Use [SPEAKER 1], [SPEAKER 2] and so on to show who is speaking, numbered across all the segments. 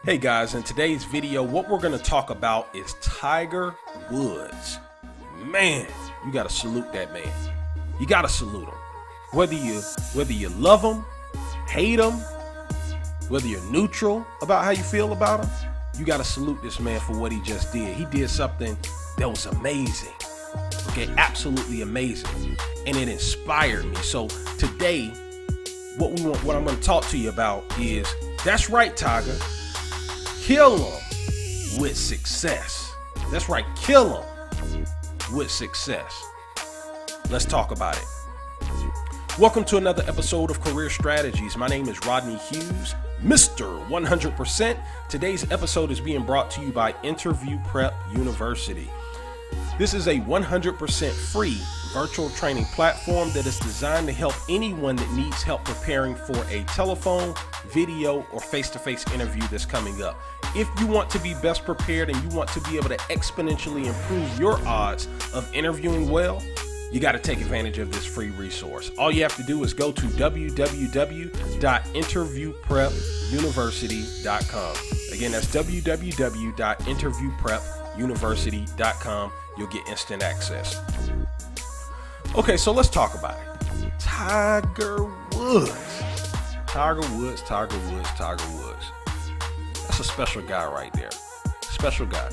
[SPEAKER 1] Hey guys, in today's video, what we're going to talk about is Tiger Woods. Man, you got to salute that man. You got to salute him. Whether you love him, hate him, whether you're neutral about how you feel about him, you got to salute this man for what he just did. He did something that was amazing. Okay, absolutely amazing. And it inspired me. So today, what I'm going to talk to you about is, that's right, Tiger. Kill him with success. That's right, kill him with success. Let's talk about it. Welcome to another episode of Career Strategies. My name is Rodney Hughes, Mr. 100%. Today's episode is being brought to you by Interview Prep University. This is a 100% free virtual training platform that is designed to help anyone that needs help preparing for a telephone, video, or face-to-face interview that's coming up. If you want to be best prepared and you want to be able to exponentially improve your odds of interviewing well, you got to take advantage of this free resource. All you have to do is go to www.interviewprepuniversity.com. Again, that's www.interviewprepuniversity.com. You'll get instant access. Okay, so let's talk about it. Tiger Woods. Tiger Woods. That's a special guy right there. Special guy.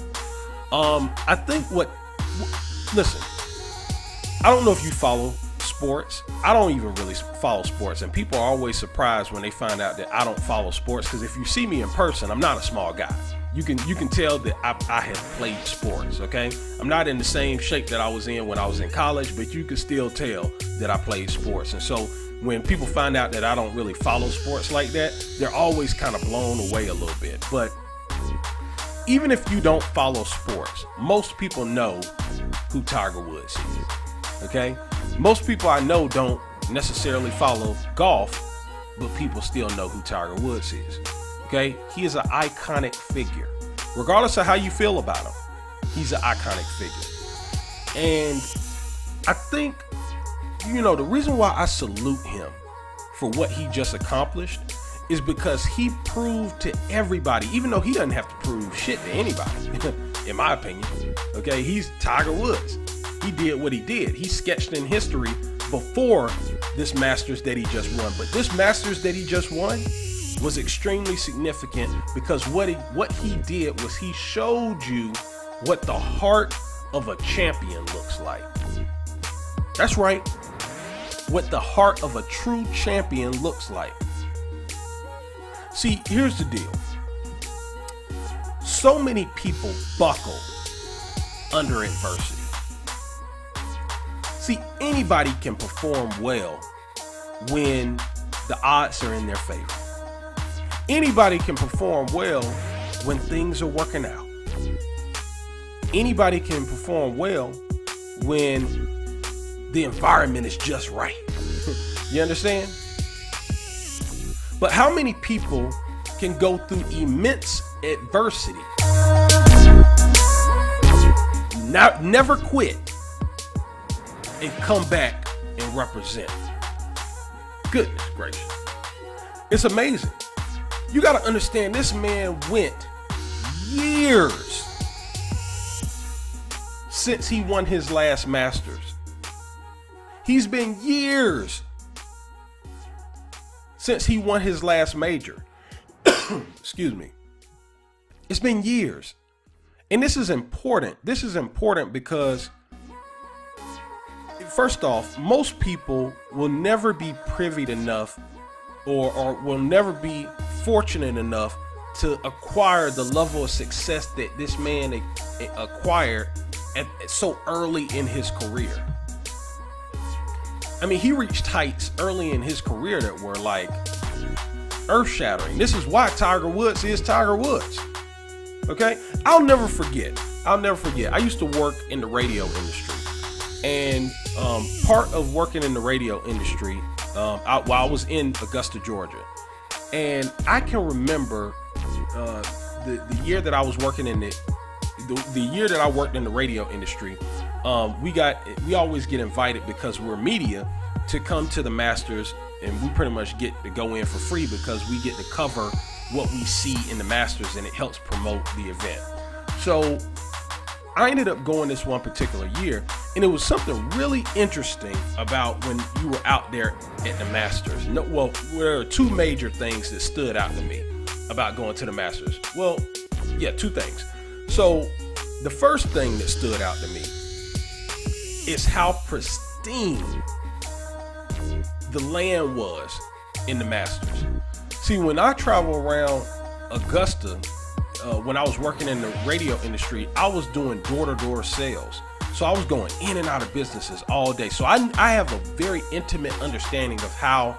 [SPEAKER 1] I think listen, I don't know if you follow sports. I don't even really follow sports, and people are always surprised when they find out that I don't follow sports, because if you see me in person, I'm not a small guy. You can tell that I have played sports, okay? I'm not in the same shape that I was in when I was in college, but you can still tell that I played sports. And so when people find out that I don't really follow sports like that, they're always kind of blown away a little bit. But even if you don't follow sports, most people know who Tiger Woods is, okay? Most people I know don't necessarily follow golf, but people still know who Tiger Woods is. Okay, he is an iconic figure. Regardless of how you feel about him, he's an iconic figure. And I think, the reason why I salute him for what he just accomplished is because he proved to everybody, even though he doesn't have to prove shit to anybody, in my opinion. Okay, he's Tiger Woods. He did what he did. He sketched in history before this Masters that he just won. But this Masters that he just won was extremely significant, because what he did was he showed you what the heart of a champion looks like. That's right, what the heart of a true champion looks like. See, here's the deal. So many people buckle under adversity. See, anybody can perform well when the odds are in their favor. Anybody can perform well when things are working out. Anybody can perform well when the environment is just right. You understand? But how many people can go through immense adversity, never quit, and come back and represent? Goodness gracious. It's amazing. You got to understand, this man went years since he won his last Masters. He's been years since he won his last major. Excuse me. It's been years. And this is important. This is important because, first off, most people will never be privy enough or will never be fortunate enough to acquire the level of success that this man acquired at so early in his career. I mean, he reached heights early in his career that were like earth-shattering. This is why Tiger Woods is Tiger Woods. Okay? I'll never forget. I used to work in the radio industry. And part of working in the radio industry, while I was in Augusta, Georgia, and I can remember the year that I was working in the year that I worked in the radio industry. We always get invited, because we're media, to come to the Masters, and we pretty much get to go in for free because we get to cover what we see in the Masters, and it helps promote the event. So I ended up going this one particular year, and it was something really interesting about when you were out there at the Masters. Well, there are two major things that stood out to me about going to the Masters. Well, yeah, two things. So the first thing that stood out to me is how pristine the land was in the Masters. See, when I travel around Augusta, when I was working in the radio industry, I was doing door-to-door sales. So I was going in and out of businesses all day. So I have a very intimate understanding of how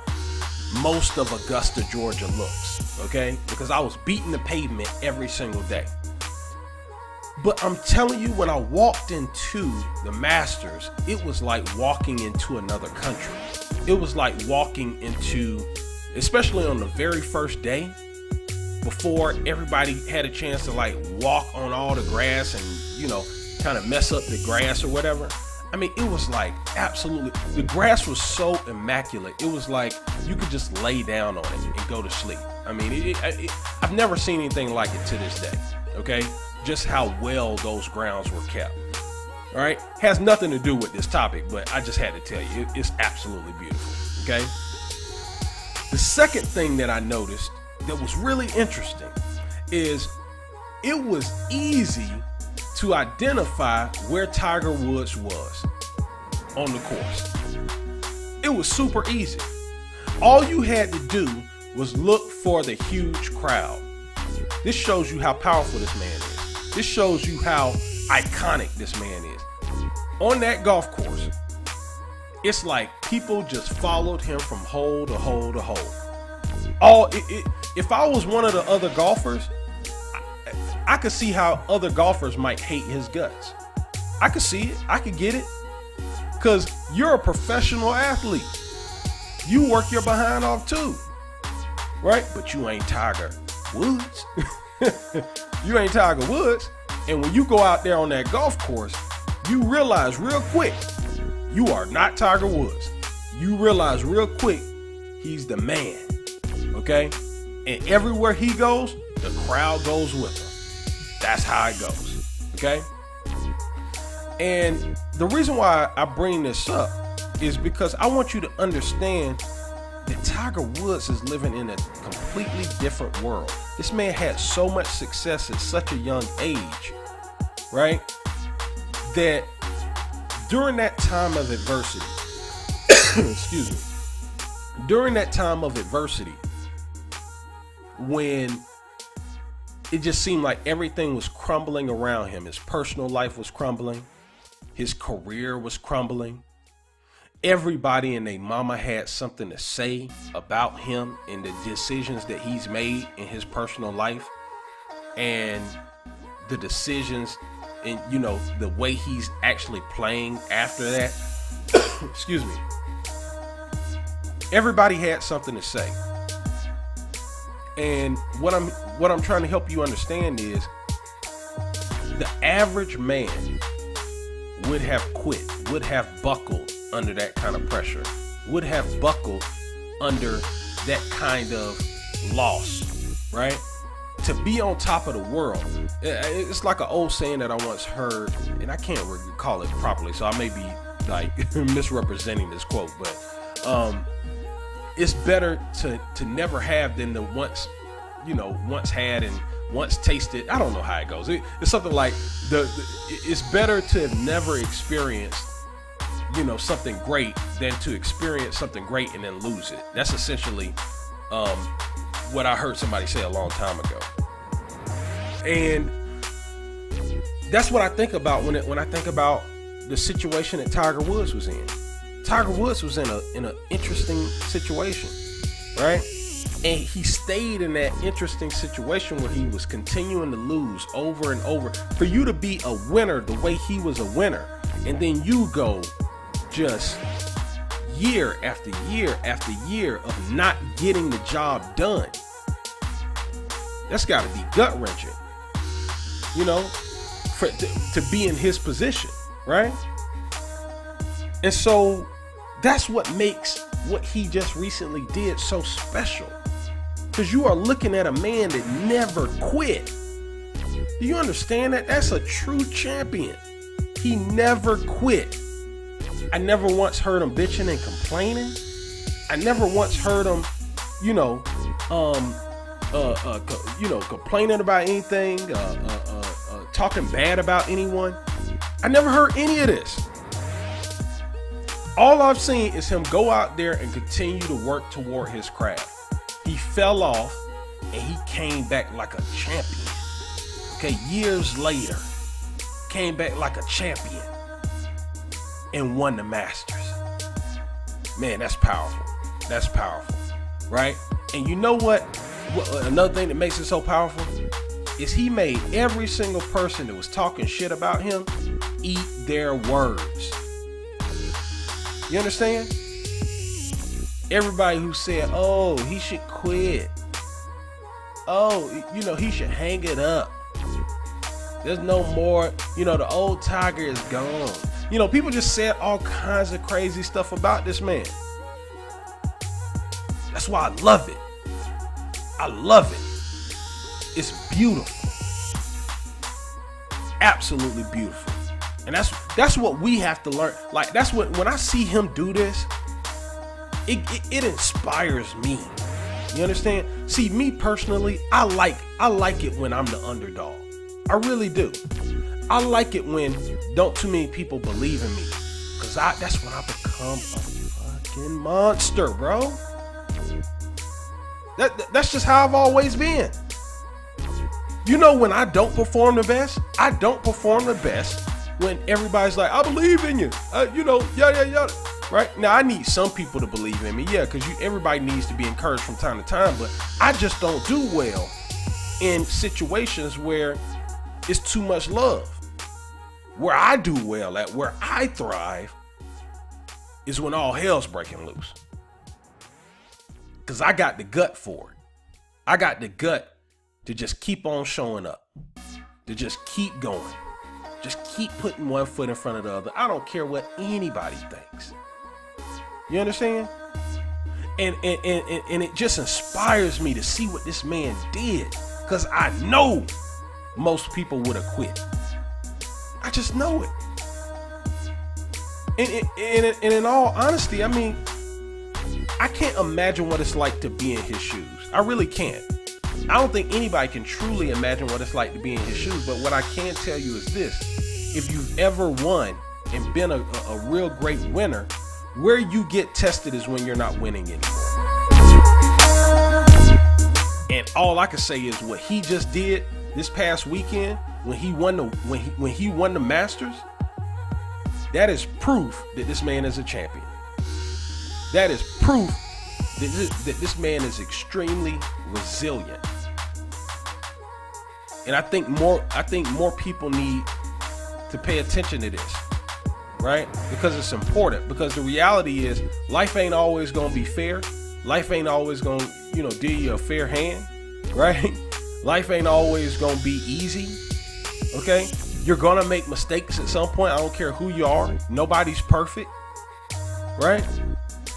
[SPEAKER 1] most of Augusta, Georgia looks, okay? Because I was beating the pavement every single day. But I'm telling you, when I walked into the Masters, it was like walking into another country. It was like walking into, especially on the very first day, before everybody had a chance to like walk on all the grass and, you know, kind of mess up the grass or whatever. I mean, it was like absolutely, the grass was so immaculate. It was like you could just lay down on it and go to sleep. I mean, I've never seen anything like it to this day, okay? Just how well those grounds were kept. All right, has nothing to do with this topic, but I just had to tell you, it's absolutely beautiful, okay? The second thing that I noticed that was really interesting is it was easy to identify where Tiger Woods was on the course. It was super easy. All you had to do was look for the huge crowd. This shows you how powerful this man is. This shows you how iconic this man is. On that golf course, it's like people just followed him from hole to hole to hole. If I was one of the other golfers, I could see how other golfers might hate his guts. I could see it. I could get it. Because you're a professional athlete. You work your behind off too. Right? But you ain't Tiger Woods. You ain't Tiger Woods. And when you go out there on that golf course, you realize real quick, you are not Tiger Woods. You realize real quick, he's the man. Okay? And everywhere he goes, the crowd goes with him. That's how it goes. Okay? And the reason why I bring this up is because I want you to understand that Tiger Woods is living in a completely different world. This man had so much success at such a young age, right? That during that time of adversity, excuse me, during that time of adversity, when it just seemed like everything was crumbling around him, his personal life was crumbling, his career was crumbling, everybody and their mama had something to say about him and the decisions that he's made in his personal life and the decisions and, you know, the way he's actually playing after that. Excuse me. Everybody had something to say. And what I'm trying to help you understand is the average man would have quit, would have buckled under that kind of pressure, would have buckled under that kind of loss, right? To be on top of the world. It's like an old saying that I once heard, and I can't recall it properly, so I may be like misrepresenting this quote, but it's better to never have than to once had and once tasted. I don't know how it goes. It's something like it's better to have never experienced, you know, something great than to experience something great and then lose it. That's essentially what I heard somebody say a long time ago. And that's what I think about when I think about the situation that Tiger Woods was in. Tiger Woods was in an interesting situation, right? And he stayed in that interesting situation where he was continuing to lose over and over. For you to be a winner the way he was a winner, and then you go just year after year after year of not getting the job done. That's got to be gut-wrenching, you know, to be in his position, right? And so that's what makes what he just recently did so special. Because you are looking at a man that never quit. Do you understand that? That's a true champion. He never quit. I never once heard him bitching and complaining. I never once heard him, complaining about anything, talking bad about anyone. I never heard any of this. All I've seen is him go out there and continue to work toward his craft. He fell off and he came back like a champion. Okay, years later, came back like a champion and won the Masters. Man, that's powerful. That's powerful, right? And you know what? Another thing that makes it so powerful is he made every single person that was talking shit about him eat their words. You understand? Everybody who said, oh, he should quit. Oh, he should hang it up. There's no more, the old Tiger is gone. People just said all kinds of crazy stuff about this man. That's why I love it. I love it. It's beautiful. Absolutely beautiful. And that's what we have to learn. Like, that's what, when I see him do this, it inspires me. You understand? See, me personally, I like it when I'm the underdog. I really do. I like it when don't too many people believe in me. Cause that's when I become a fucking monster, bro. That's just how I've always been. When I don't perform the best, I don't perform the best when everybody's like, I believe in you. Yada. Right? Now, I need some people to believe in me. Yeah, because everybody needs to be encouraged from time to time. But I just don't do well in situations where it's too much love. Where I do well at, where I thrive, is when all hell's breaking loose. Because I got the gut for it. I got the gut to just keep on showing up. To just keep going. Just keep putting one foot in front of the other. I don't care what anybody thinks. You understand? And it just inspires me to see what this man did. Because I know most people would have quit. I just know it. And in all honesty, I mean, I can't imagine what it's like to be in his shoes. I really can't. I don't think anybody can truly imagine what it's like to be in his shoes. But what I can tell you is this. If you've ever won and been a real great winner, where you get tested is when you're not winning anymore. And all I can say is what he just did this past weekend when he won the Masters, that is proof that this man is a champion. That is proof that this man is extremely resilient. And I think more people need to pay attention to this, right? Because it's important. Because the reality is, life ain't always gonna be fair. Life ain't always gonna, deal you a fair hand, right? Life ain't always gonna be easy. Okay? You're gonna make mistakes at some point. I don't care who you are. Nobody's perfect, right?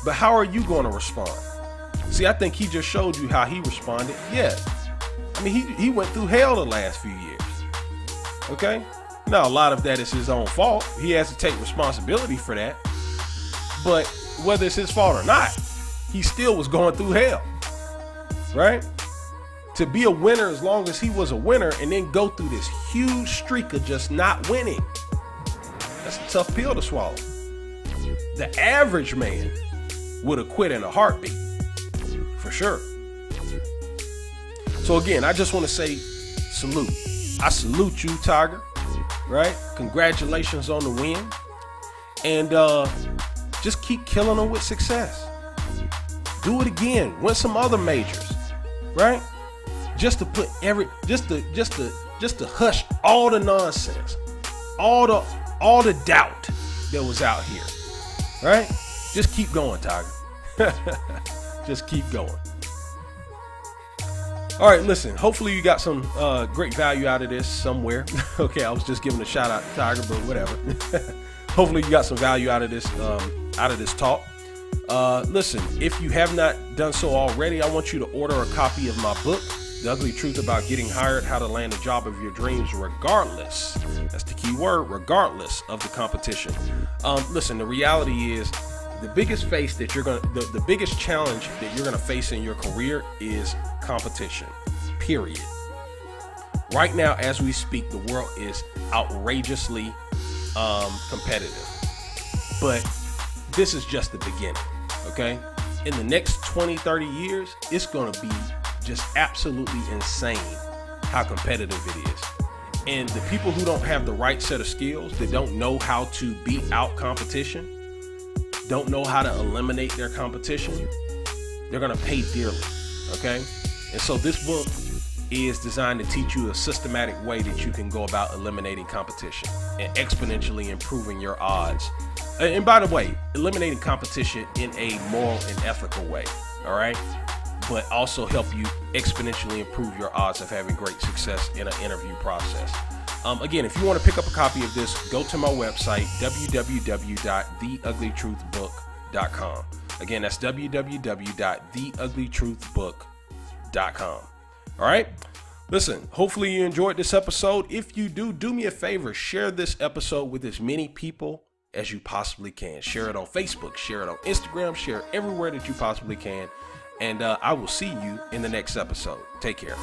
[SPEAKER 1] But how are you gonna respond? See, I think he just showed you how he responded. Yeah. I mean, he went through hell the last few years. Okay? Now, a lot of that is his own fault. He has to take responsibility for that. But whether it's his fault or not, he still was going through hell. Right? To be a winner as long as he was a winner and then go through this huge streak of just not winning, that's a tough pill to swallow. The average man would have quit in a heartbeat. For sure. So again, I just want to say salute. I salute you, Tiger. Right? Congratulations on the win. And just keep killing them with success. Do it again. Win some other majors. Right? Just to put just to hush all the nonsense. All the doubt that was out here. Right? Just keep going, Tiger. Just keep going. All right, listen, hopefully you got some great value out of this somewhere. Okay, I was just giving a shout out to Tiger, but whatever. Hopefully you got some value out of this talk. Listen, if you have not done so already, I want you to order a copy of my book, The Ugly Truth About Getting Hired, How to Land a Job of Your Dreams Regardless. That's the key word, regardless of the competition. Listen, the reality is the biggest the biggest challenge that you're gonna face in your career is competition. Period. Right now, as we speak, the world is outrageously competitive. But this is just the beginning, okay? In the next 20, 30 years, it's going to be just absolutely insane how competitive it is. And the people who don't have the right set of skills, that don't know how to beat out competition, don't know how to eliminate their competition, they're going to pay dearly, okay? And so this book is designed to teach you a systematic way that you can go about eliminating competition and exponentially improving your odds. And by the way, eliminating competition in a moral and ethical way, all right? But also help you exponentially improve your odds of having great success in an interview process. Again, if you want to pick up a copy of this, go to my website, www.theuglytruthbook.com. Again, that's www.theuglytruthbook.com. All right. Listen, hopefully you enjoyed this episode. If you do me a favor, share this episode with as many people as you possibly can. Share it on Facebook, share it on Instagram, share it everywhere that you possibly can. And I will see you in the next episode. Take care.